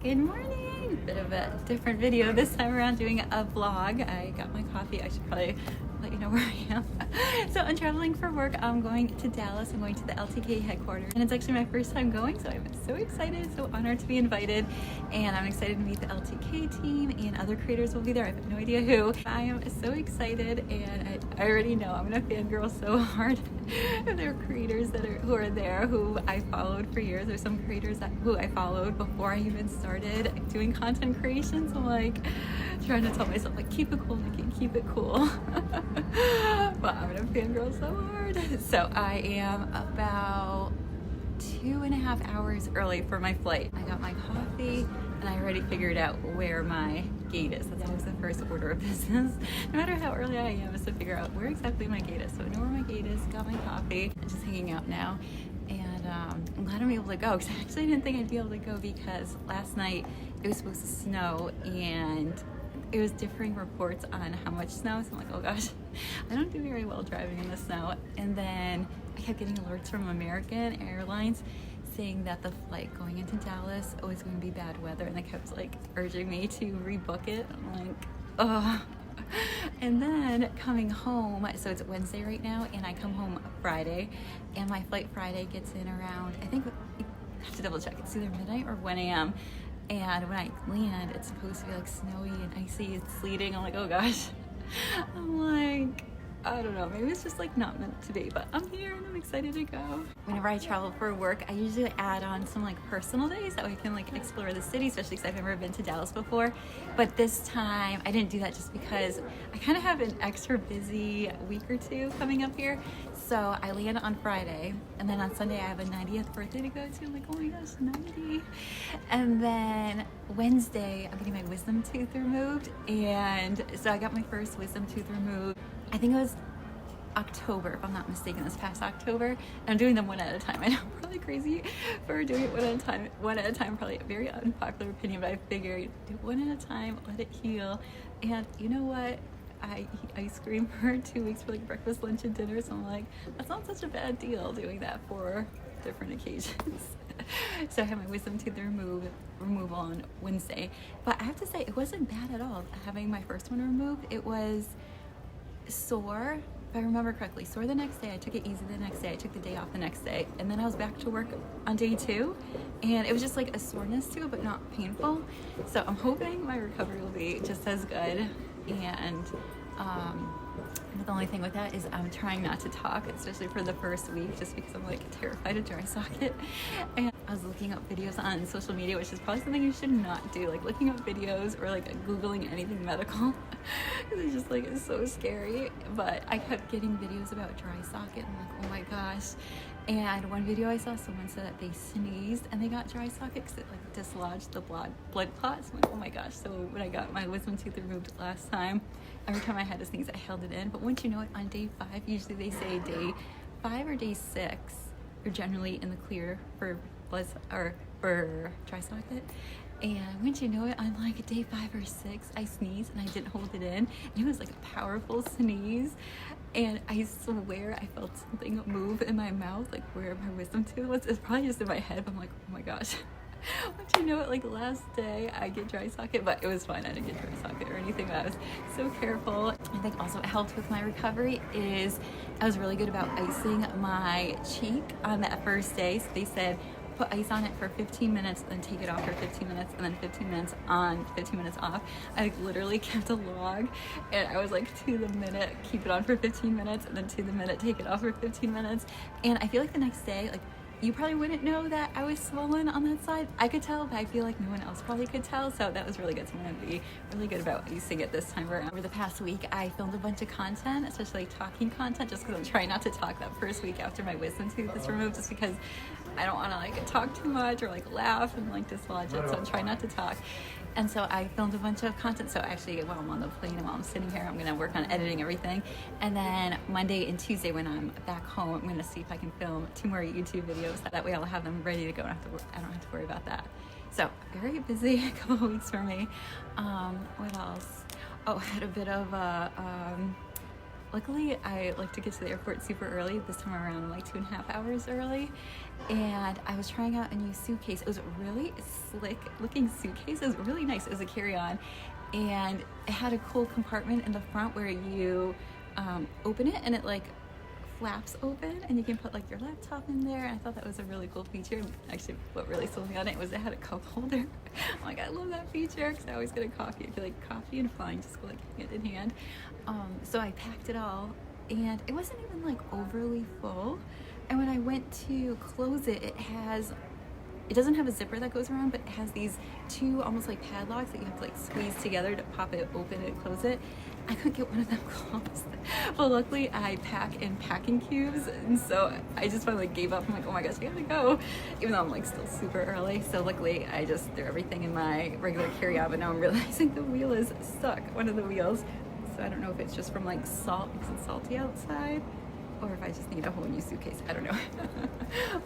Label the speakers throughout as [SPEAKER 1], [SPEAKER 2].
[SPEAKER 1] Good morning! Bit of a different video this time around, doing a vlog. I got my coffee. I should probably let you know where I am. So I'm traveling for work. I'm going to Dallas. I'm going to the LTK headquarters, and it's actually my first time going, so I'm so excited, so honored to be invited, and I'm excited to meet the LTK team, and other creators will be there. I have no idea who. I am so excited, and I already know I'm gonna fangirl so hard. There are creators who are there who I followed for years. There's some creators who I followed before I even started doing content creation. So I'm like trying to tell myself, like, keep it cool, Nikki, keep it cool. But I'm gonna fangirl so hard. So I am about 2.5 hours early for my flight. I got my coffee and I already figured out where my gate is. That's always the first order of business. No matter how early I am, is to figure out where exactly my gate is. So I know where my gate is, got my coffee, I'm just hanging out now. And I'm glad I'm able to go, because I actually didn't think I'd be able to go, because last night it was supposed to snow and it was differing reports on how much snow. So I'm like, oh gosh, I don't do very well driving in the snow. And then I kept getting alerts from American Airlines saying that the flight going into Dallas was going to be bad weather, and they kept like urging me to rebook it. I'm like, oh. And then coming home, so it's Wednesday right now, and I come home Friday, and my flight Friday gets in around, I think, I have to double check, it's either midnight or 1 a.m. And when I land, it's supposed to be like snowy and icy, it's sleeting. I'm like, oh gosh. I'm like, I don't know, maybe it's just like not meant to be, but I'm here and I'm excited to go. Whenever I travel for work, I usually add on some like personal days that we can like explore the city, especially because I've never been to Dallas before. But this time I didn't do that, just because I kind of have an extra busy week or two coming up here. So I land on Friday, and then on Sunday I have a 90th birthday to go to. I'm like, oh my gosh, 90. And then Wednesday I'm getting my wisdom tooth removed, and so I got my first wisdom tooth removed, I think it was October, if I'm not mistaken, this past October. And I'm doing them one at a time. I know, probably crazy for doing it one at a time, probably a very unpopular opinion, but I figured do it one at a time, let it heal. And you know what? I eat ice cream for 2 weeks for like breakfast, lunch, and dinner, so I'm like, that's not such a bad deal doing that for different occasions. So I had my wisdom tooth removal on Wednesday, but I have to say it wasn't bad at all having my first one removed. It was sore, if I remember correctly, sore the next day. I took it easy the next day. I took the day off the next day, and then I was back to work on day 2, and it was just like a soreness to it, but not painful. So I'm hoping my recovery will be just as good. And the only thing with that is I'm trying not to talk, especially for the first week, just because I'm like terrified of dry socket. And I was looking up videos on social media, which is probably something you should not do, like looking up videos or like Googling anything medical. It's just like, it's so scary. But I kept getting videos about dry socket, and I'm like, oh my gosh. And one video I saw, someone said that they sneezed and they got dry socket because it like dislodged the blood clots. I'm like, oh my gosh. So when I got my wisdom tooth removed last time, every time I had to sneeze, I held it in. But once you know it, on day 5, usually they say day 5 or day 6, you're generally in the clear for for dry socket. And once you know it, on like day 5 or 6, I sneezed and I didn't hold it in. And it was like a powerful sneeze. And I swear I felt something move in my mouth, like where my wisdom tooth was. It's probably just in my head, but I'm like, oh my gosh. Once you know it, like last day I get dry socket, but it was fine. I didn't get dry socket or anything, but I was so careful. I think also what helped with my recovery is I was really good about icing my cheek on that first day. So they said, put ice on it for 15 minutes, then take it off for 15 minutes, and then 15 minutes on, 15 minutes off. I like literally kept a log, and I was like, to the minute, keep it on for 15 minutes, and then to the minute, take it off for 15 minutes. And I feel like the next day, like, you probably wouldn't know that I was swollen on that side. I could tell, but I feel like no one else probably could tell, so that was really good. So I'm gonna be really good about icing it this time around. Over the past week, I filmed a bunch of content, especially like talking content, just because I'm trying not to talk that first week after my wisdom tooth is removed, just because I don't want to like talk too much or like laugh and like dislodge it, so I'm trying not to talk. And so I filmed a bunch of content. So actually, while I'm on the plane and while I'm sitting here, I'm gonna work on editing everything. And then Monday and Tuesday when I'm back home, I'm gonna see if I can film 2 more YouTube videos. That way I'll have them ready to go. I don't have to worry about that. So very busy a couple of weeks for me. What else? Oh, I had a bit of a luckily I like to get to the airport super early. This time around, like 2.5 hours early. And I was trying out a new suitcase. It was a really slick looking suitcase. It was really nice. It was a carry-on. And it had a cool compartment in the front where you open it and it like flaps open and you can put like your laptop in there. And I thought that was a really cool feature. Actually, what really sold me on it was it had a cup holder. I'm like, I love that feature because I always get a coffee. I feel like coffee and flying just go like hand in hand. So I packed it all and it wasn't even like overly full. And when I went to close it, it doesn't have a zipper that goes around, but it has these two almost like padlocks that you have to like squeeze together to pop it open and close it. I couldn't get one of them closed. But luckily I pack in packing cubes, and so I just finally gave up. I'm like, oh my gosh, I gotta go. Even though I'm like still super early. So luckily I just threw everything in my regular carry-on, but now I'm realizing the wheel is stuck, one of the wheels. So I don't know if it's just from like salt, because it's salty outside, or if I just need a whole new suitcase. I don't know.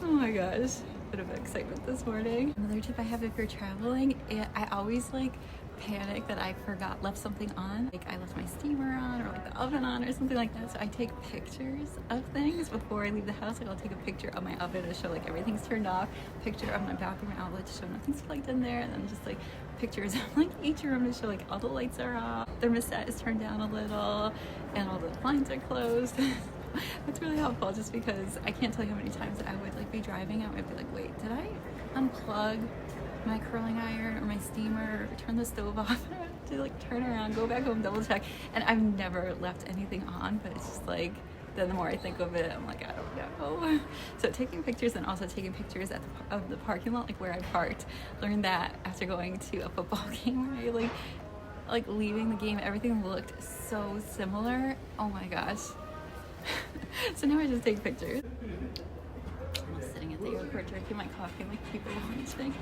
[SPEAKER 1] Oh my gosh. Bit of excitement this morning. Another tip I have if you're traveling, I always like panic that I left something on. Like I left my steamer on or like the oven on or something like that. So I take pictures of things before I leave the house. Like I'll take a picture of my oven to show like everything's turned off, picture of my bathroom outlet to show nothing's plugged in there, and then just like pictures of like each room to show like all the lights are off, thermostat is turned down a little, and all the blinds are closed. That's really helpful just because I can't tell you how many times I would like be driving out and be like, wait, did I unplug my curling iron or my steamer or turn the stove off? To like turn around, go back home, double check. And I've never left anything on, but it's just like, then the more I think of it, I'm like, I don't know. So taking pictures and also taking pictures of the parking lot, like where I parked. Learned that after going to a football game where I like leaving the game, everything looked so similar. Oh my gosh. So now I just take pictures. I'm just sitting at the airport drinking my coffee like people watching.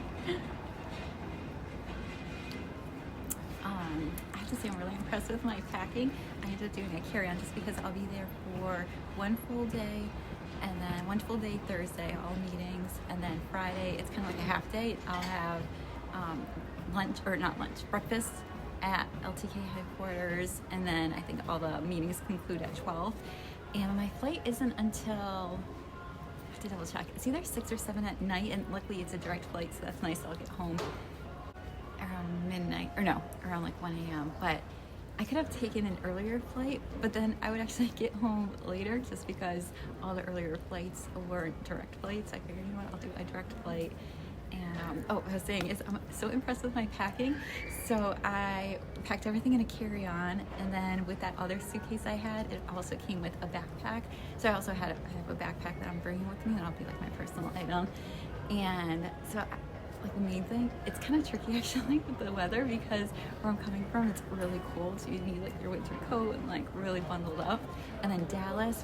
[SPEAKER 1] I have to say I'm really impressed with my packing. I ended up doing a carry-on just because I'll be there for one full day, and then one full day Thursday, all meetings, and then Friday it's kind of like a half day. I'll have breakfast at LTK Headquarters, and then I think all the meetings conclude at 12. And my flight isn't until, I have to double check, it's either 6 or 7 at night, and luckily it's a direct flight, so that's nice. I'll get home around midnight, or no, around like 1 a.m. But I could have taken an earlier flight, but then I would actually get home later just because all the earlier flights were direct flights. I figured, you know what, I'll do a direct flight. And what I was saying is I'm so impressed with my packing. So I packed everything in a carry-on, and then with that other suitcase I had, it also came with a backpack. So I also have a backpack that I'm bringing with me, and I'll be like my personal item. And so like the main thing, it's kind of tricky actually with the weather because where I'm coming from, it's really cold. So you need like your winter coat and like really bundled up. And then Dallas,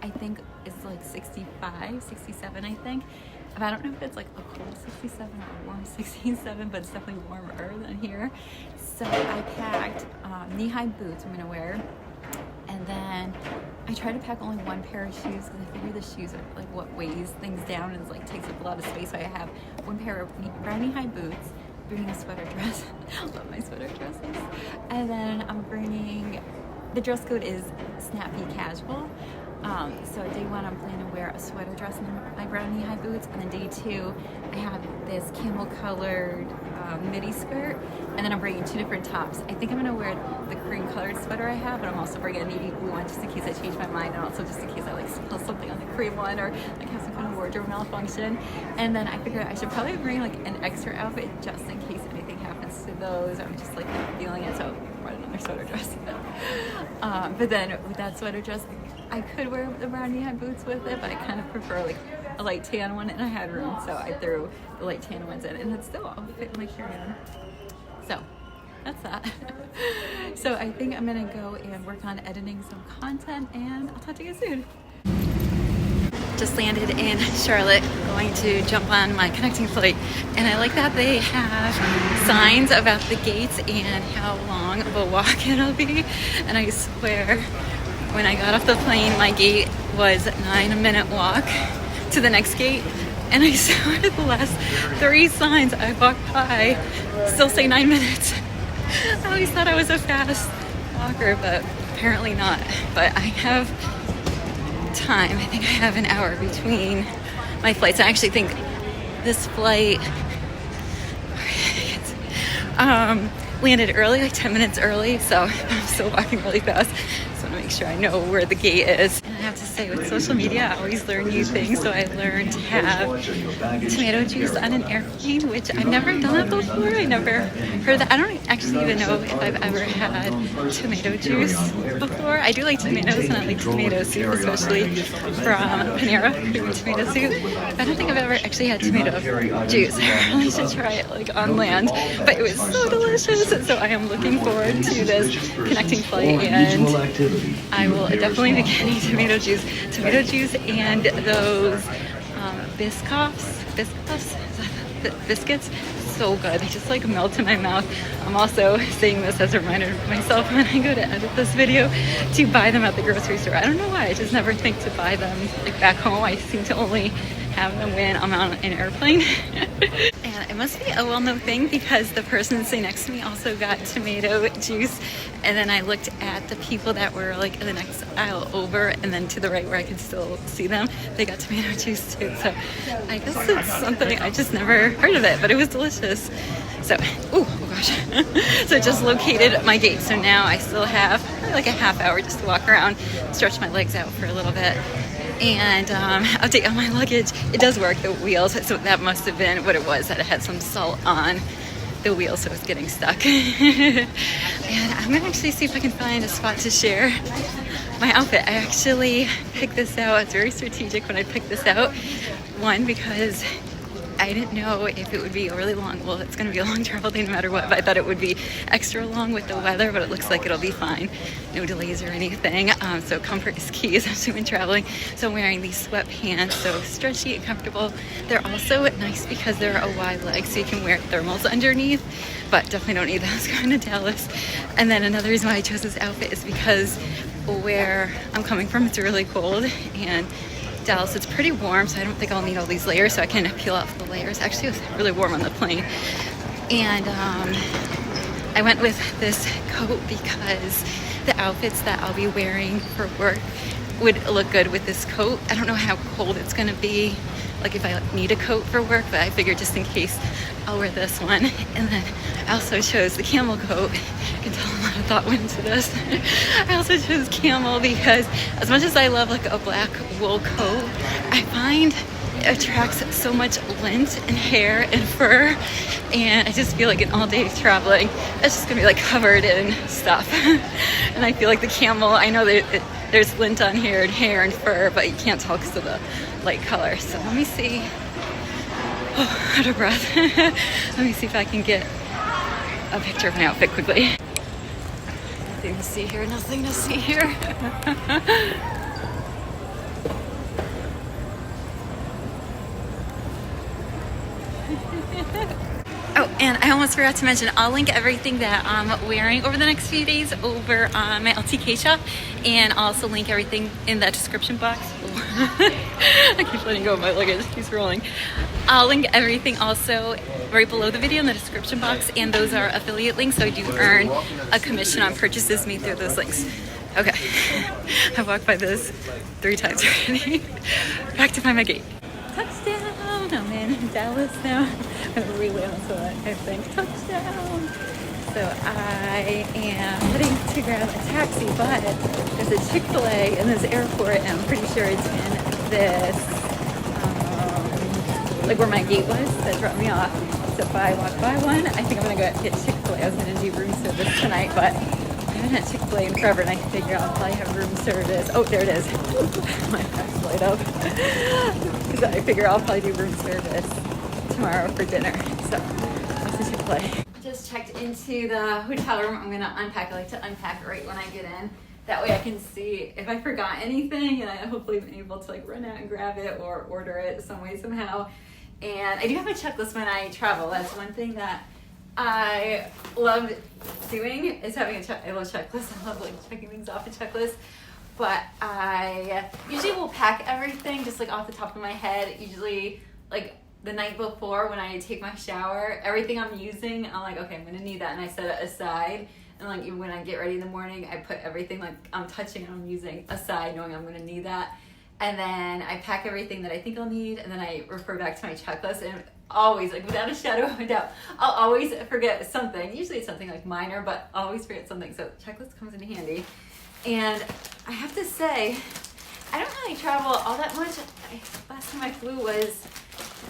[SPEAKER 1] I think is like 65, 67, I think. I don't know if it's like a cold 67 or a warm 67, but it's definitely warmer than here. So I packed knee-high boots I'm gonna wear, and then I try to pack only one pair of shoes because I figure the shoes are like what weighs things down and like takes up a lot of space. So I have one pair of brown knee-high boots, bringing a sweater dress. I love my sweater dresses. And then I'm bringing, the dress code is snappy casual. So day one, I'm planning to wear a sweater dress and my brown knee-high boots, and then day two, I have this camel-colored midi skirt, and then I'm bringing two different tops. I think I'm gonna wear the cream-colored sweater I have, but I'm also bringing a navy blue one just in case I change my mind, and also just in case I like spill something on the cream one or like have some kind of wardrobe malfunction. And then I figured I should probably bring like an extra outfit just in case anything happens to those, or I'm just like not feeling it. So I brought another sweater dress. But then with that sweater dress, I could wear the brown knee-high boots with it, but I kind of prefer like a light tan one, and I had room, so I threw the light tan ones in, and it still all fit in my carry-on. So that's that. So I think I'm gonna go and work on editing some content, and I'll talk to you soon. Just landed in Charlotte, going to jump on my connecting flight, and I like that they have signs about the gates and how long of a walk it'll be. And I swear, when I got off the plane, my gate was a 9-minute walk to the next gate, and I saw the last 3 signs I walked by still say 9 minutes. I always thought I was a fast walker, but apparently not, but I have time. I think I have an hour between my flights. I actually think this flight landed early, like 10 minutes early, so I'm still walking really fast. Just want to make sure I know where the gate is. And I have to say, with social media, I always learn new things, so I learned to have tomato juice on an airplane, which I've never done that before. I never heard that. I don't actually even know if I've ever had tomato juice before. I do like tomatoes, and I like tomato soup, especially from Panera, creamy tomato soup. I don't think I've ever actually had tomato juice. I really should try it like on land, but it was so delicious. So I am looking forward to this connecting flight, and I will definitely be getting tomato juice and those biscuits, so good. They just like melt in my mouth. I'm also saying this as a reminder to myself when I go to edit this video to buy them at the grocery store. I don't know why, I just never think to buy them like back home. I seem to only have them when I'm on an airplane. And it must be a well-known thing because the person sitting next to me also got tomato juice, and then I looked at the people that were like in the next aisle over, and then to the right where I could still see them, they got tomato juice too. So I guess it's something, I just never heard of it, but it was delicious. So, oh gosh. So it just located my gate. So now I still have probably like a half hour just to walk around, stretch my legs out for a little bit, and update on my luggage. It does work, the wheels, so that must have been what it was, that it had some salt on the wheel, so it's getting stuck. And I'm gonna actually see if I can find a spot to share my outfit. I actually picked this out. It's very strategic when I picked this out. One, because I didn't know if it would be a really long, well, it's going to be a long travel day no matter what, but I thought it would be extra long with the weather, but it looks like it'll be fine. No delays or anything. So comfort is key, especially when traveling. So I'm wearing these sweatpants, so stretchy and comfortable. They're also nice because they're a wide leg, so you can wear thermals underneath, but definitely don't need those going to Dallas. And then another reason why I chose this outfit is because where I'm coming from, it's really cold, and Dallas, it's pretty warm, so I don't think I'll need all these layers, so I can peel off the layers. Actually, it was really warm on the plane. And I went with this coat because the outfits that I'll be wearing for work would look good with this coat. I don't know how cold it's gonna be, like if I need a coat for work, but I figured just in case I'll wear this one. And then I also chose the camel coat. I can tell a lot of thought went into this. I also chose camel because as much as I love like a black wool coat, I find it attracts so much lint and hair and fur, and I just feel like an all day traveling, it's just gonna be like covered in stuff. And I feel like the camel, I know that there's lint on here and hair and fur, but you can't tell because of the light color. So let me see. Oh, out of breath. Let me see if I can get a picture of an outfit quickly. Nothing to see here, nothing to see here. Oh, and I almost forgot to mention, I'll link everything that I'm wearing over the next few days over on my LTK shop, and I'll also link everything in that description box. I keep letting go of my luggage, it keeps rolling. I'll link everything also right below the video in the description box, and those are affiliate links, so I do earn a commission on purchases made through those links. Okay, I've walked by this 3 times already. Back to find my gate. Touchdown! I'm in Dallas now. I'm gonna reland so I think touchdown. So I am heading to grab a taxi, but there's a Chick-fil-A in this airport, and I'm pretty sure it's in this, like where my gate was that dropped me off. So if I walk by one, I think I'm gonna go get Chick-fil-A. I was gonna do room service tonight, but I haven't had Chick-fil-A in forever, and I figure I'll probably have room service. Oh, there it is. My eyes light up. So I figure I'll probably do room service tomorrow for dinner. So that's the Chick-fil-A. Just checked into the hotel room. I'm gonna unpack. I like to unpack right when I get in. That way I can see if I forgot anything, and I hopefully am able to like run out and grab it or order it some way somehow. And I do have a checklist when I travel. That's one thing that I love doing, is having I love checklists. I love like checking things off a checklist. But I usually will pack everything just like off the top of my head. Usually like the night before when I take my shower, everything I'm using, I'm like, okay, I'm gonna need that, and I set it aside. And like when I get ready in the morning, I put everything like I'm touching and I'm using aside, knowing I'm gonna need that. And then I pack everything that I think I'll need, and then I refer back to my checklist. And always, like without a shadow of a doubt, I'll always forget something. Usually it's something like minor, but I'll always forget something. So checklist comes in handy. And I have to say, I don't really travel all that much. Last time I flew was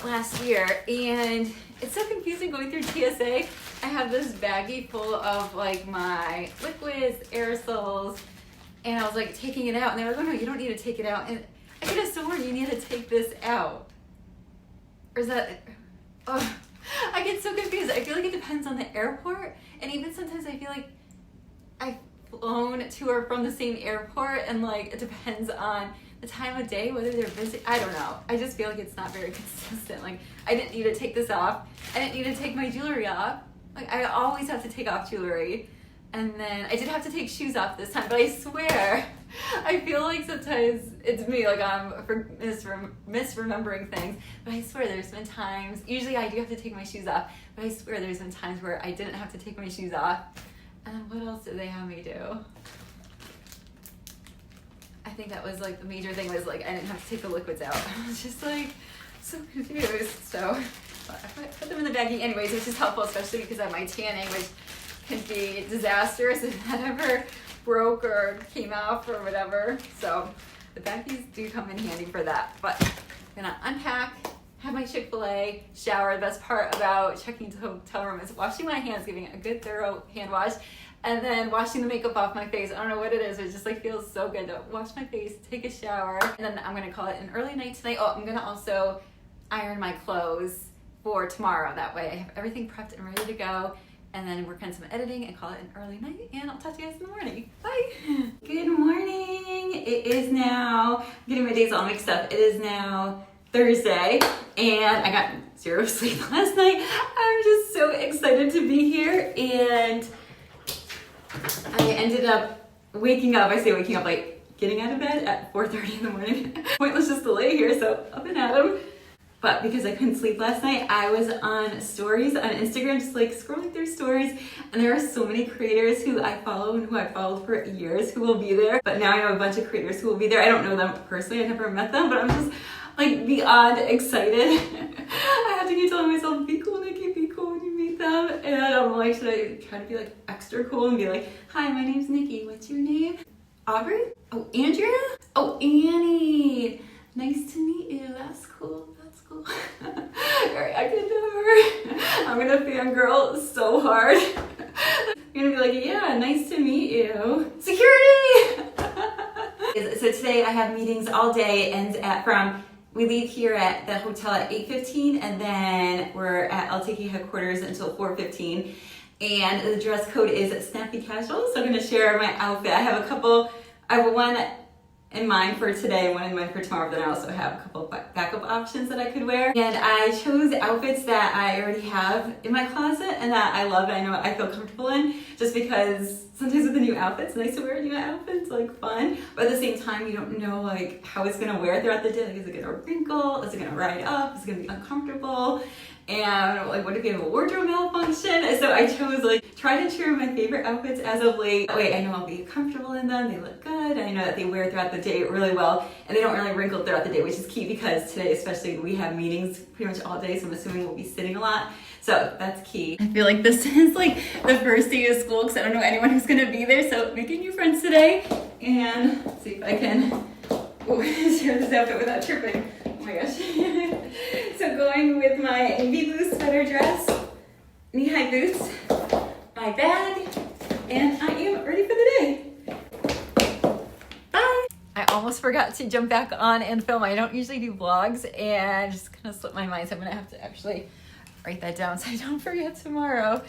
[SPEAKER 1] last year, and it's so confusing going through TSA. I have this baggie full of like my liquids, aerosols, and I was like taking it out, and they were like, oh no, you don't need to take it out. And I could have sworn you need to take this out. Or is that, oh, I get so confused. I feel like it depends on the airport, and even sometimes I feel like I've flown to or from the same airport, and like it depends on the time of day, whether they're busy. I don't know. I just feel like it's not very consistent. Like I didn't need to take this off. I didn't need to take my jewelry off. Like I always have to take off jewelry. And then I did have to take shoes off this time, but I swear, I feel like sometimes it's me, like I'm misremembering things, but I swear there's been times, usually I do have to take my shoes off, but I swear there's been times where I didn't have to take my shoes off. And what else did they have me do? I think that was like the major thing was like I didn't have to take the liquids out. I was just like so confused. So I put them in the baggie anyways, which is helpful, especially because of my tanning, which can be disastrous if that ever broke or came off or whatever. So the baggies do come in handy for that. But I'm gonna unpack, have my Chick-fil-A, shower. The best part about checking into the hotel room is washing my hands, giving it a good thorough hand wash, and then washing the makeup off my face. I don't know what it is, but it just like feels so good to wash my face, take a shower, and then I'm gonna call it an early night tonight. Oh, I'm gonna also iron my clothes for tomorrow. That way I have everything prepped and ready to go, and then work on some editing and call it an early night, and I'll talk to you guys in the morning. Bye. Good morning. It is now, I'm getting my days all mixed up. It is now Thursday, and I got 0 sleep last night. I'm just so excited to be here, and I ended up waking up, I say waking up, like getting out of bed at 4:30 in the morning. Pointless just to lay here, so up and at 'em. But because I couldn't sleep last night, I was on stories on Instagram, just like scrolling through stories, and there are so many creators who I follow and who I followed for years who will be there. But now I know a bunch of creators who will be there. I don't know them personally, I never met them, but I'm just like beyond excited. I have to keep telling myself, be cool, Nikki, be cool when you meet them. And I'm like, should I try to be like extra cool and be like, hi, my name's Nikki, what's your name? Aubrey? Oh, Andrea? Oh, Annie. Nice to meet you, that's cool. All right, I can do her. I'm gonna fangirl so hard. I'm gonna be like, yeah, nice to meet you. Security! So today I have meetings all day, and we leave here at the hotel at 8:15, and then we're at LTK Headquarters until 4:15. And the dress code is snappy casual, so I'm gonna share my outfit. I have one in mind for today, one in mind for tomorrow, but then I also have a couple of backup options that I could wear. And I chose outfits that I already have in my closet and that I love and I know I feel comfortable in, just because sometimes with the new outfits, it's nice to wear new outfits, like fun, but at the same time, you don't know like how it's gonna wear throughout the day. Like, is it gonna wrinkle? Is it gonna ride up? Is it gonna be uncomfortable? And like, what if you have a wardrobe malfunction? So I chose like tried and true my favorite outfits as of late. That way I know I'll be comfortable in them, they look good, I know that they wear throughout the day really well, and they don't really wrinkle throughout the day, which is key because today especially we have meetings pretty much all day, so I'm assuming we'll be sitting a lot. So that's key. I feel like this is like the first day of school because I don't know anyone who's gonna be there, so making new friends today. And let's see if I can share this outfit without tripping. Oh my gosh. So going with my navy blue sweater dress, knee-high boots, my bag, and I am ready for the day. Bye. I almost forgot to jump back on and film. I don't usually do vlogs and just kind of slipped my mind, so I'm gonna have to actually write that down so I don't forget tomorrow.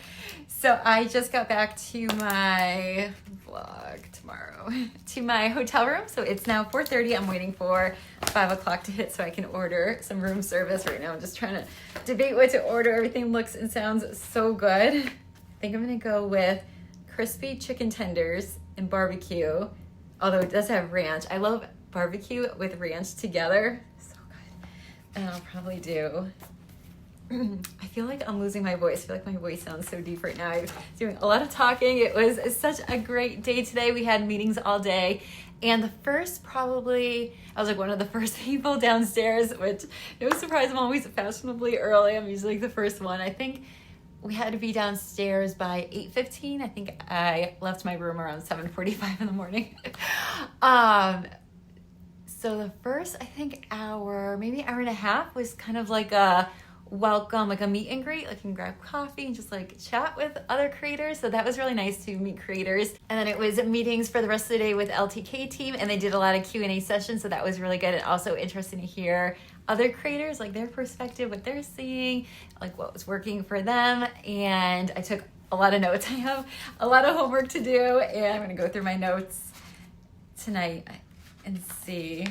[SPEAKER 1] So I just got back to my vlog tomorrow, to my hotel room. So it's now 4:30. I'm waiting for 5 o'clock to hit so I can order some room service. Right now I'm just trying to debate what to order. Everything looks and sounds so good. I think I'm gonna go with crispy chicken tenders and barbecue, although it does have ranch. I love barbecue with ranch together, so good. And I'll probably do I feel like I'm losing my voice. I feel like my voice sounds so deep right now. I was doing a lot of talking. It was such a great day today. We had meetings all day. And the first, probably, I was like one of the first people downstairs, which no surprise, I'm always fashionably early. I'm usually like the first one. I think we had to be downstairs by 8:15. I think I left my room around 7:45 in the morning. So the first, I think hour, maybe hour and a half was kind of like a welcome, like a meet and greet, like you can grab coffee and just like chat with other creators. So that was really nice to meet creators. And then it was meetings for the rest of the day with LTK team, and they did a lot of Q&A sessions. So that was really good, and also interesting to hear other creators, like their perspective, what they're seeing, like what was working for them. And I took a lot of notes. I have a lot of homework to do, and I'm gonna go through my notes tonight and see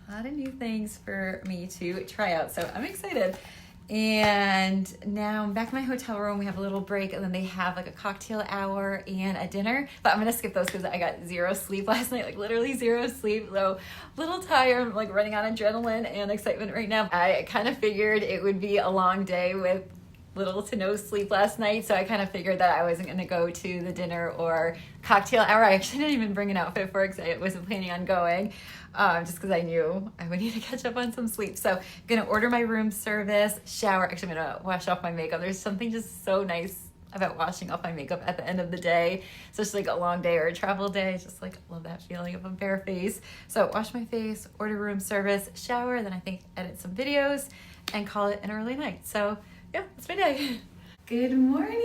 [SPEAKER 1] a lot of new things for me to try out. So I'm excited. And now I'm back in my hotel room. We have a little break, and then they have like a cocktail hour and a dinner. But I'm gonna skip those because I got zero sleep last night, like literally zero sleep. So a little tired, I'm like running on adrenaline and excitement right now. I kind of figured it would be a long day with little to no sleep last night. So I kind of figured that I wasn't gonna go to the dinner or cocktail hour. I actually didn't even bring an outfit for it because I wasn't planning on going. Just because I knew I would need to catch up on some sleep. So I'm gonna order my room service, shower. Actually, I'm gonna wash off my makeup. There's something just so nice about washing off my makeup at the end of the day, especially like a long day or a travel day. Just like love that feeling of a bare face. So wash my face, order room service, shower, then I think edit some videos and call it an early night. So yeah, that's my day. Good morning.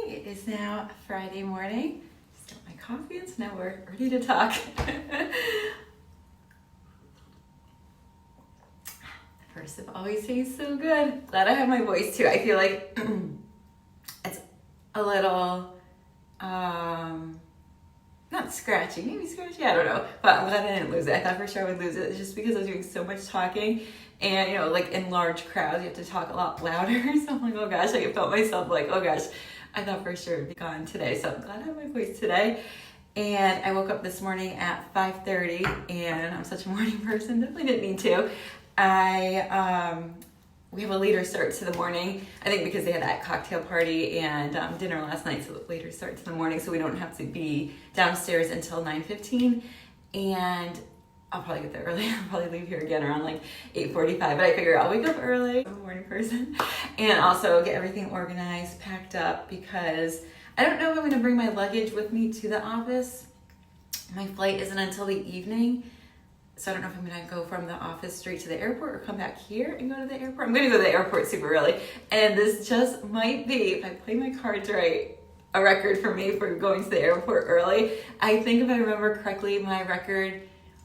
[SPEAKER 1] It is now Friday morning. Just got my coffee and so now we're ready to talk. First sip always tastes so good. Glad I have my voice too. I feel like it's a little, not scratchy, maybe scratchy, I don't know. But I'm glad I didn't lose it. I thought for sure I would lose it just because I was doing so much talking. And you know, like in large crowds, you have to talk a lot louder. So I'm like, oh gosh, I felt myself like, oh gosh, I thought for sure it'd be gone today. So I'm glad I have my voice today. And I woke up this morning at 5:30 and I'm such a morning person, definitely didn't need to. We have a later start to the morning, I think because they had that cocktail party and dinner last night, so later start to the morning, so we don't have to be downstairs until 9:15. And I'll probably get there early. I'll probably leave here again around like 8:45, but I figure I'll wake up early. I'm a morning person. And also get everything organized, packed up, because I don't know if I'm gonna bring my luggage with me to the office. My flight isn't until the evening. So I don't know if I'm gonna go from the office straight to the airport or come back here and go to the airport. I'm gonna go to the airport super early. And this just might be, if I play my cards right, a record for me for going to the airport early. I think if I remember correctly, my record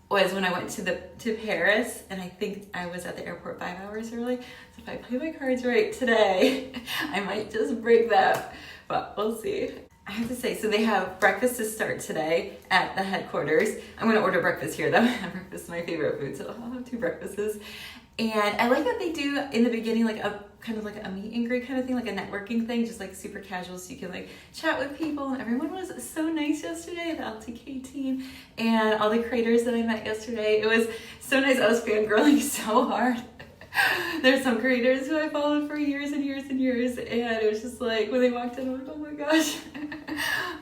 [SPEAKER 1] was when I went to Paris, and I think I was at the airport 5 hours early. So if I play my cards right today, I might just break that, but we'll see. I have to say, so they have breakfast to start today at the headquarters. I'm gonna order breakfast here though. Breakfast is my favorite food, so I'll have 2 breakfasts. And I like that they do in the beginning like a kind of like a meet and greet kind of thing, like a networking thing, just like super casual, so you can like chat with people. And everyone was so nice yesterday, the LTK team and all the creators that I met yesterday. It was so nice. I was fangirling so hard. There's some creators who I followed for years and years and years, and it was just like when they walked in, I'm like, oh my gosh,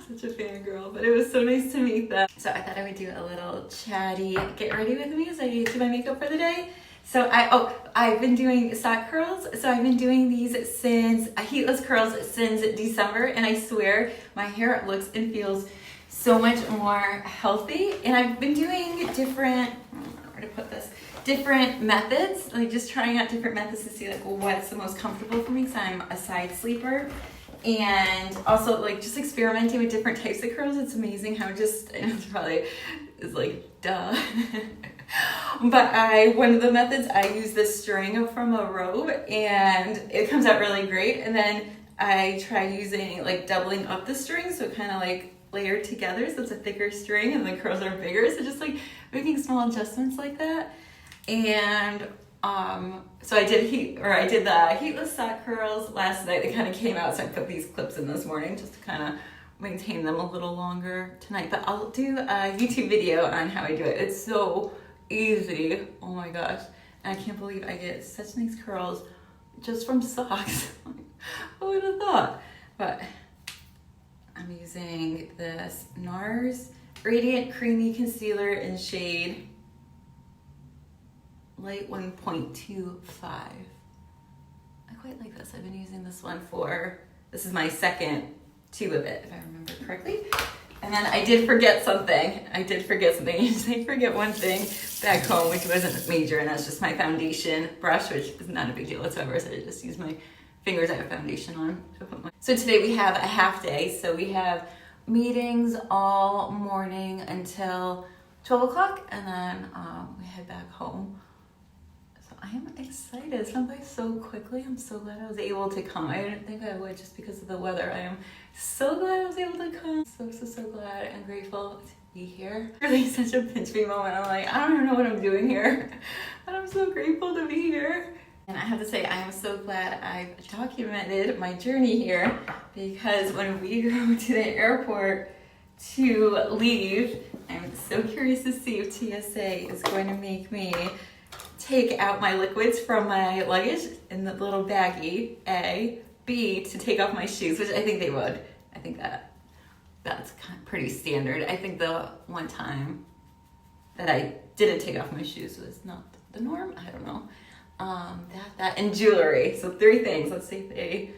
[SPEAKER 1] such a fangirl. But it was so nice to meet them. So I thought I would do a little chatty get ready with me as I do my makeup for the day. So I've been doing sock curls. So I've been doing these since heatless curls since December, and I swear my hair looks and feels so much more healthy. And I've been doing different, I don't know where to put this, different methods, like just trying out different methods to see like what's the most comfortable for me, because I'm a side sleeper. And also like just experimenting with different types of curls. It's amazing how just, it's probably, it's like, duh. But one of the methods, I use this string from a robe and it comes out really great. And then I try using like doubling up the string, so it kind of like layered together, so it's a thicker string and the curls are bigger. So just like making small adjustments like that. And so I did the heatless sock curls last night. They kind of came out, so I put these clips in this morning just to kind of maintain them a little longer tonight. But I'll do a YouTube video on how I do it. It's so easy. Oh my gosh. And I can't believe I get such nice curls just from socks. Who would have thought? But I'm using this NARS Radiant Creamy Concealer in shade Light 1.25. I quite like this. I've been using this one this is my second tube of it, if I remember correctly. And then I did forget something. Usually I forget one thing back home, which wasn't major, and that's just my foundation brush, which is not a big deal whatsoever. So I just use my fingers I have foundation on. So today we have a half day. So we have meetings all morning until 12 o'clock, and then we head back home. So I am excited. It's gone by so quickly. I'm so glad I was able to come. I didn't think I would just because of the weather. I am so glad I was able to come. So glad and grateful to be here. Really such a pinch me moment. I'm like, I don't even know what I'm doing here, but I'm so grateful to be here. And I have to say, I am so glad I've documented my journey here, because when we go to the airport to leave, I'm so curious to see if TSA is going to make me take out my liquids from my luggage in the little baggie, A. B, to take off my shoes, which I think they would. I think that's kind of pretty standard. I think the one time that I didn't take off my shoes was not the norm. I don't know. That and jewelry. So 3 things. Let's see if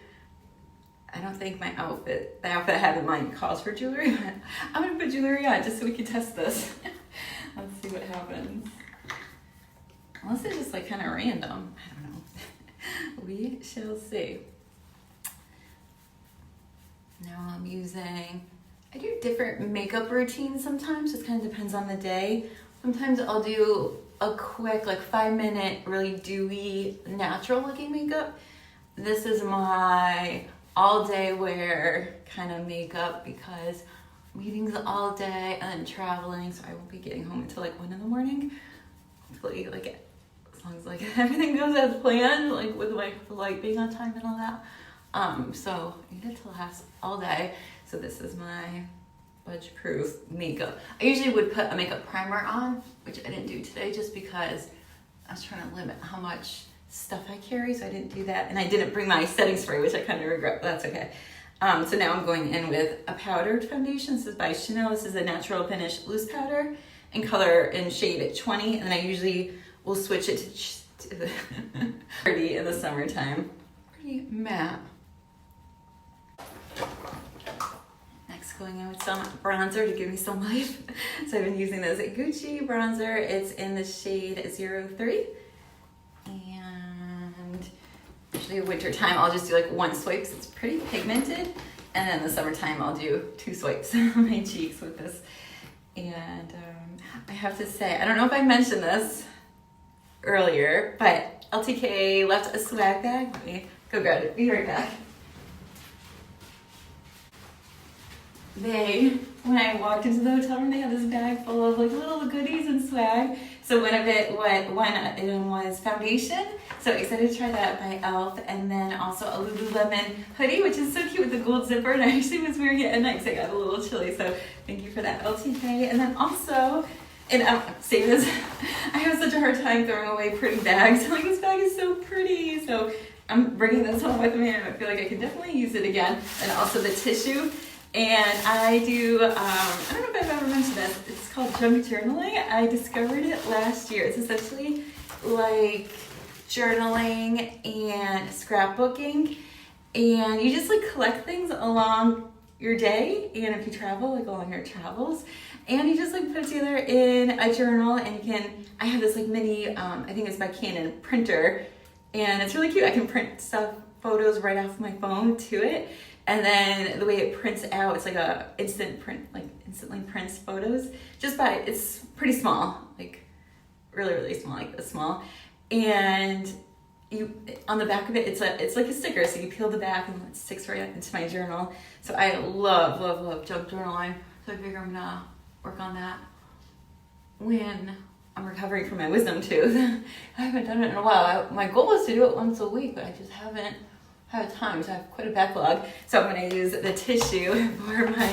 [SPEAKER 1] I don't think the outfit I have in mind calls for jewelry, but I'm gonna put jewelry on just so we can test this. Let's see what happens. Unless it's just like kind of random. I don't know. We shall see. Now I do different makeup routines sometimes. Just kind of depends on the day. Sometimes I'll do a quick 5-minute really dewy natural looking makeup. This is my all day wear kind of makeup because meetings all day and then traveling, so I won't be getting home until 1 in the morning. Hopefully as long as everything goes as planned, with my flight being on time and all that. So I need it to last all day. So this is my budge proof makeup. I usually would put a makeup primer on, which I didn't do today just because I was trying to limit how much stuff I carry, so I didn't do that. And I didn't bring my setting spray, which I kind of regret, but that's okay. So now I'm going in with a powdered foundation. This is by Chanel. This is a natural finish loose powder in color in shade 20, and then I usually will switch it to the 30 in the summertime. Pretty matte. Going in with some bronzer to give me some life. So I've been using this Gucci bronzer. It's in the shade 03. And usually winter time I'll just do 1 swipe because it's pretty pigmented. And then in the summertime I'll do 2 swipes on my cheeks with this. And I have to say, I don't know if I mentioned this earlier, but LTK left a swag bag. Let me go grab it. Be right back. When I walked into the hotel room, they had this bag full of little goodies and swag. So one item was foundation. So excited to try that by e.l.f. And then also a Lululemon hoodie, which is so cute with the gold zipper. And I actually was wearing it at night because I got a little chilly. So thank you for that, LTK. And then also, and I'm saying this, I have such a hard time throwing away pretty bags. This bag is so pretty. So I'm bringing this home with me and I feel like I can definitely use it again. And also the tissue. And I do, I don't know if I've ever mentioned this, it's called junk journaling. I discovered it last year. It's essentially journaling and scrapbooking. And you just collect things along your day. And if you travel, along your travels. And you just put it together in a journal. And I have this mini, I think it's by Canon printer. And it's really cute. I can print photos right off my phone to it. And then the way it prints out, it's a instant print, instantly prints photos. It's pretty small, really, really small, this small. And on the back of it, it's like a sticker. So you peel the back and it sticks right into my journal. So I love, love, love junk journaling. So I figure I'm gonna work on that when I'm recovering from my wisdom tooth. I haven't done it in a while. My goal was to do it once a week, but I just haven't had time, so I have quite a backlog. So I'm going to use the tissue for my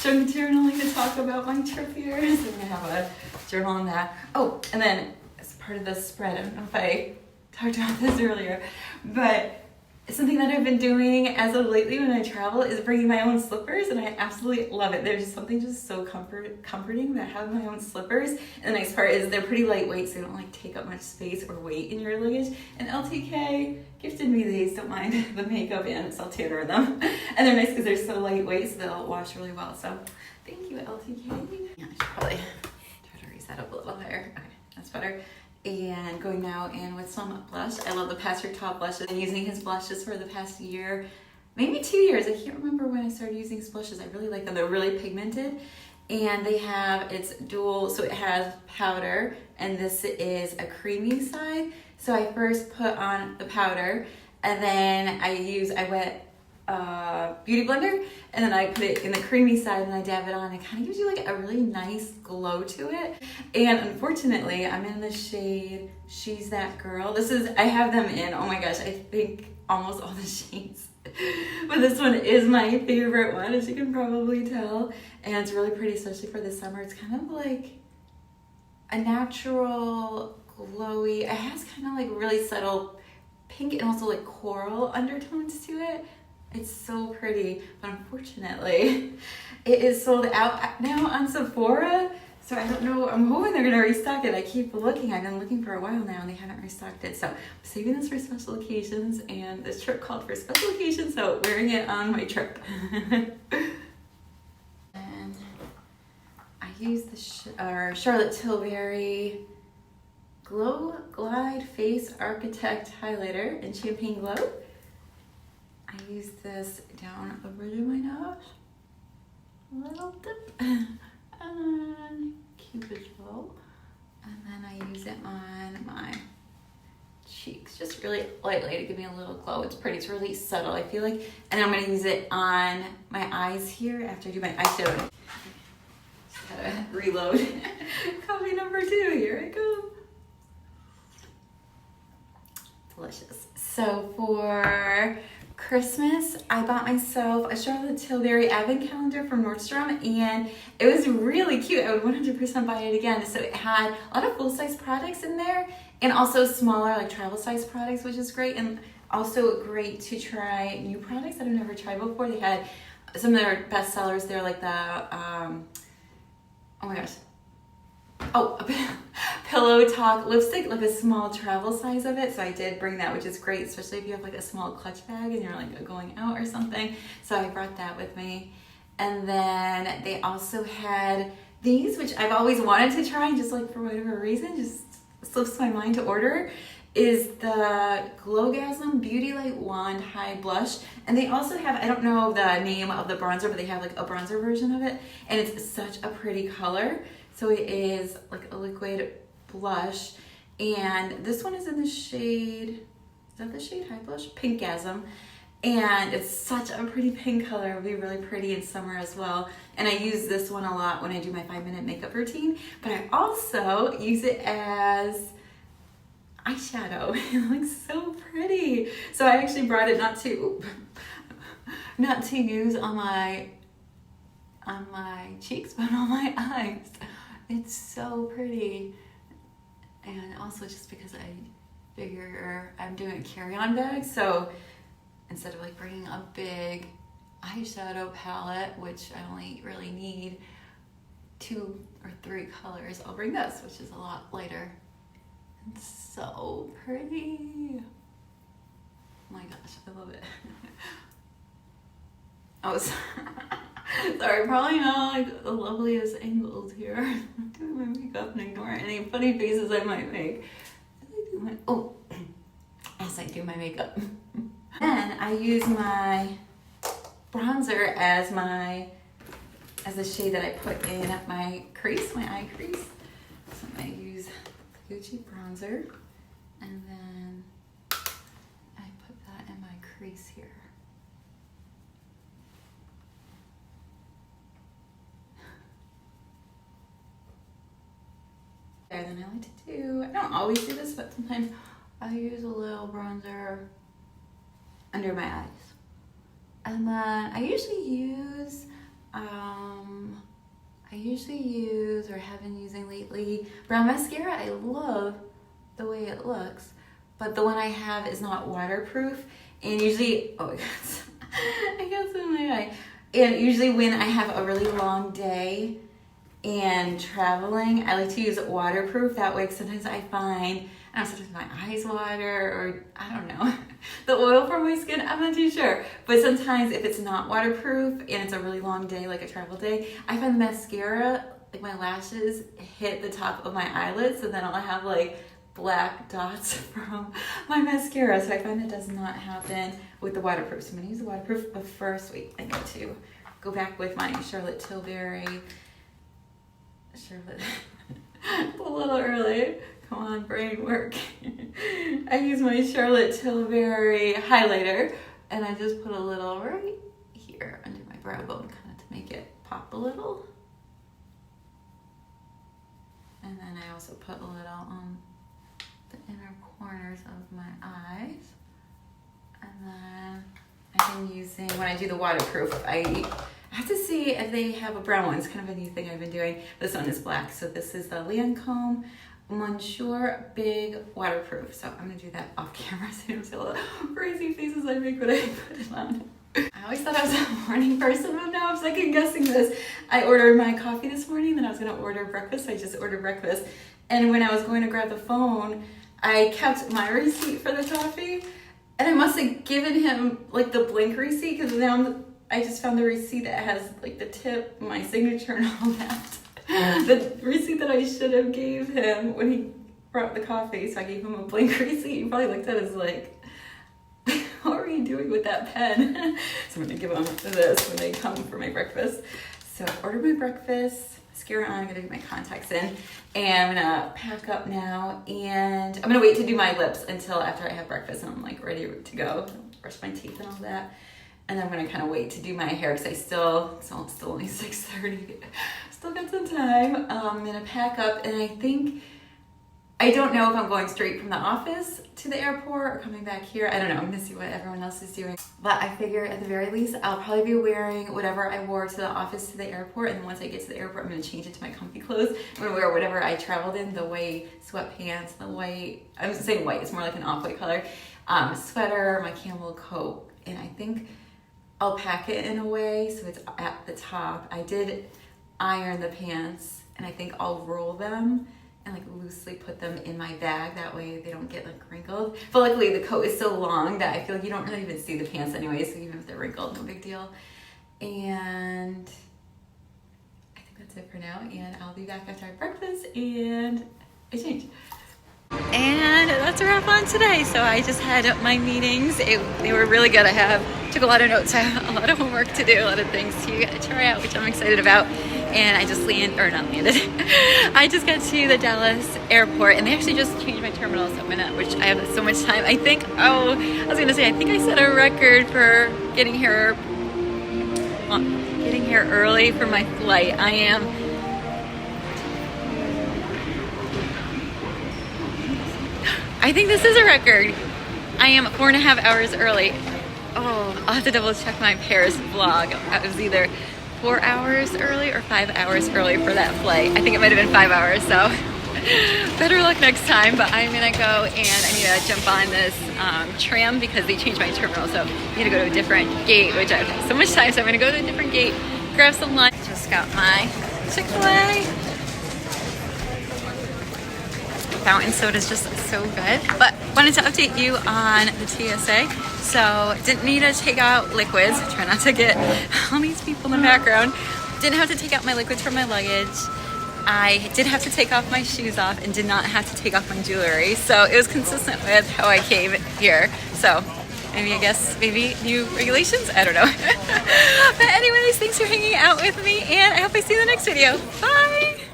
[SPEAKER 1] junk journaling to talk about my trip here. So I'm going to have a journal on that. Oh, and then as part of the spread, I don't know if I talked about this earlier, but something that I've been doing as of lately when I travel is bringing my own slippers, and I absolutely love it. There's just something just so comforting that having my own slippers. And the nice part is they're pretty lightweight, so they don't like take up much space or weight in your luggage. And LTK gifted me these, don't mind the makeup and self-tanner in them. And they're nice because they're so lightweight, so they'll wash really well. So thank you, LTK. Yeah, I should probably try to raise that up a little higher. Okay, that's better. And going now in with some blush. I love the Pastor Top blushes. I've been using his blushes for the past year, maybe 2 years. I can't remember when I started using his blushes. I really like them. They're really pigmented. And they have, it's dual, so it has powder, and this is a creamy side. So I first put on the powder, and then I wet beauty blender, and then I put it in the creamy side and I dab it on. It kind of gives you like a really nice glow to it. And unfortunately, I'm in the shade She's That Girl. I have them in, oh my gosh, I think almost all the shades. But this one is my favorite one, as you can probably tell. And it's really pretty, especially for the summer. It's kind of like a natural, glowy, it has kind of like really subtle pink and also like coral undertones to it. It's so pretty, but unfortunately, it is sold out now on Sephora. So I don't know, I'm hoping they're gonna restock it. I keep looking, I've been looking for a while now and they haven't restocked it. So I'm saving this for special occasions, and this trip called for special occasions, so wearing it on my trip. And I use the Charlotte Tilbury Glow Glide Face Architect Highlighter in Champagne Glow. I use this down the bridge of my nose, a little dip, and Cupid's bow, and then I use it on my cheeks, just really lightly to give me a little glow. It's pretty, it's really subtle, I feel like. And I'm gonna use it on my eyes here after I do my eyeshadow. Just gotta reload. Coffee number 2, here I go. Delicious. So for Christmas, I bought myself a Charlotte Tilbury advent calendar from Nordstrom, and it was really cute. I would 100% buy it again. So it had a lot of full-size products in there, and also smaller, like travel-size products, which is great, and also great to try new products that I've never tried before. They had some of their best sellers there, like the, oh my gosh, Pillow Talk lipstick, like a small travel size of it. So I did bring that, which is great, especially if you have like a small clutch bag and you're like going out or something. So I brought that with me. And then they also had these, which I've always wanted to try, just like for whatever reason, just slips my mind to order, is the Glowgasm Beauty Light Wand High Blush. And they also have, I don't know the name of the bronzer, but they have like a bronzer version of it. And it's such a pretty color. So it is like a liquid blush, and this one is in the shade, is that the shade High Blush? Pinkgasm, and it's such a pretty pink color. It'll be really pretty in summer as well. And I use this one a lot when I do my 5-minute makeup routine, but I also use it as eyeshadow. It looks so pretty. So I actually brought it not to use on my cheeks, but on my eyes. It's so pretty. And also just because I figure I'm doing a carry-on bag, so instead of like bringing a big eyeshadow palette, which I only really need 2 or 3 colors, I'll bring this, which is a lot lighter. It's so pretty. Oh my gosh, I love it. Oh, sorry, probably not like the loveliest angles here. I'm doing my makeup and ignore any funny faces I might make. As I do my makeup. Then I use my bronzer as the shade that I put in my crease, my eye crease. So I'm gonna use the Gucci bronzer, and then I put that in my crease here. Than I like to do. I don't always do this, but sometimes I use a little bronzer under my eyes. And then I usually use or have been using lately brown mascara. I love the way it looks, but the one I have is not waterproof. And usually, oh my God, I got some in my eye. And usually when I have a really long day and traveling, I like to use waterproof. That way, sometimes I find, I don't know, sometimes my eyes water, or I don't know, the oil from my skin, I'm not too sure. But sometimes if it's not waterproof and it's a really long day, like a travel day, I find the mascara, like my lashes hit the top of my eyelids, so then I'll have like black dots from my mascara. So I find that does not happen with the waterproof. So I'm gonna use the waterproof, but first, wait, I need to go back with my Charlotte Tilbury. Charlotte, a little early. Come on, brain work. I use my Charlotte Tilbury highlighter, and I just put a little right here under my brow bone, kind of to make it pop a little. And then I also put a little on the inner corners of my eyes. And then I've been using, when I do the waterproof, I have to see if they have a brown one. It's kind of a new thing I've been doing. This one is black. So this is the Lancome Monsieur Big Waterproof. So I'm gonna do that off camera so you don't see all the crazy faces I make when I put it on. I always thought I was a morning person, but now I'm second guessing this. I ordered my coffee this morning, then I was gonna order breakfast. I just ordered breakfast. And when I was going to grab the phone, I kept my receipt for the coffee, and I must have given him like the blank receipt, because now I just found the receipt that has like the tip, my signature, and all that. The receipt that I should have gave him when he brought the coffee, so I gave him a blank receipt. He probably looked at it as like, what were you doing with that pen? So I'm gonna give him this when they come for my breakfast. So I ordered my breakfast, mascara on, I'm gonna get my contacts in, and I'm gonna pack up now, and I'm gonna wait to do my lips until after I have breakfast and I'm like ready to go, brush my teeth and all that. And then I'm gonna kind of wait to do my hair because it's still only 6:30. Still got some time. I'm gonna pack up, and I don't know if I'm going straight from the office to the airport or coming back here. I don't know. I'm gonna see what everyone else is doing. But I figure at the very least, I'll probably be wearing whatever I wore to the office to the airport. And then once I get to the airport, I'm gonna change it to my comfy clothes. I'm gonna wear whatever I traveled in, the white sweatpants, the white, I'm saying white, it's more like an off-white color, sweater, my camel coat. And I think I'll pack it in a way so it's at the top. I did iron the pants, and I think I'll roll them and like loosely put them in my bag. That way they don't get like wrinkled. But luckily the coat is so long that I feel like you don't really even see the pants anyway, so even if they're wrinkled, no big deal. And I think that's it for now, and I'll be back after I have breakfast and I change. And that's a wrap on today. So I just had my meetings. They were really good. Took a lot of notes. I have a lot of homework to do, a lot of things to try out, which I'm excited about. And I just I just got to the Dallas airport, and they actually just changed my terminal, so which I have so much time. I think I set a record for getting here early for my flight. I think this is a record. I am 4.5 hours early. Oh, I'll have to double check my Paris vlog. I was either 4 hours early or 5 hours early for that flight. I think it might have been 5 hours, so better luck next time. But I'm gonna go, and I need to jump on this tram because they changed my terminal, so I need to go to a different gate, which I have so much time, so I'm gonna go to a different gate, grab some lunch. Just got my Chick-fil-A. Fountain soda is just so good. But wanted to update you on the TSA. So didn't need to take out liquids. Try not to get all these people in the background. Didn't have to take out my liquids from my luggage. I did have to take off my shoes off and did not have to take off my jewelry. So it was consistent with how I came here. So maybe new regulations? I don't know. But anyways, thanks for hanging out with me, and I hope I see you in the next video. Bye!